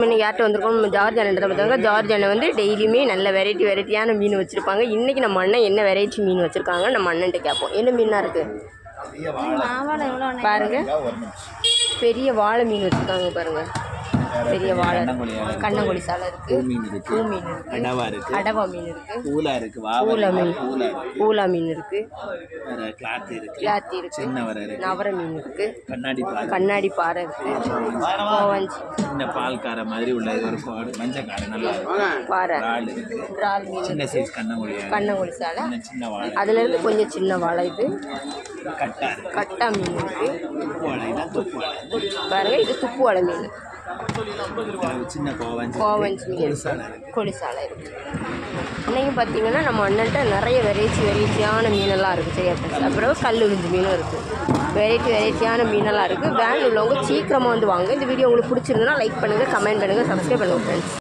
இன்னைக்கு யார்கிட்ட வந்திருக்கோம் ஜார்ஜ் அண்ணன் பார்த்தாங்க. ஜார்ஜ் அண்ணன் வந்து டெய்லியுமே நல்ல வெரைட்டியான மீன் வச்சுருப்பாங்க. இன்றைக்கி நம்ம அண்ணன் என்ன வெரைட்டி மீன் வச்சுருக்காங்க நம்ம அண்ணன்ட்ட கேட்போம். என்ன மீனாக இருக்குது பாருங்கள். பெரிய வாழை மீன் வச்சுருக்காங்க பாருங்கள். பெரிய வாழை, கண்ணங்கொழி சாலை இருக்குது, பூ மீன் இருக்குது, அடவா மீன் இருக்குது, ஊலா மீன் இருக்குது, கிளாத்தி இருக்குது, நவர மீன் இருக்குது, கண்ணாடி பாறை இருக்குது, பால்கார மாதிரி உள்ள ஒரு மஞ்சக்கார நல்லா பாறை, இறால் மீன், சின்ன சைஸ் கண்ணங்கொழி சாலை, அதுல இருந்து கொஞ்சம் சின்ன வாழை, இது கட்டா மீன் இருக்குது பாருங்க. இது துப்பு வாழை மீன், சின்ன கோவஞ்சி மீன், கொடிசாலை இருக்குது. இன்றைக்கி பார்த்தீங்கன்னா நம்ம அண்ணன்ட்ட நிறைய வெரைட்டியான மீனெல்லாம் இருக்குது. சரியா ஃப்ரெண்ட்ஸ். அப்புறம் கல் உளுந்து மீனும் இருக்குது. வெரைட்டியான மீனெல்லாம் இருக்குது. வேன் உள்ளவங்க சீக்கிரமாக வந்து வாங்க. இந்த வீடியோ உங்களுக்கு பிடிச்சிருந்ததுன்னா லைக் பண்ணுங்கள், கமெண்ட் பண்ணுங்கள், சப்ஸ்கிரைப் பண்ணுங்கள் ஃப்ரெண்ட்ஸ்.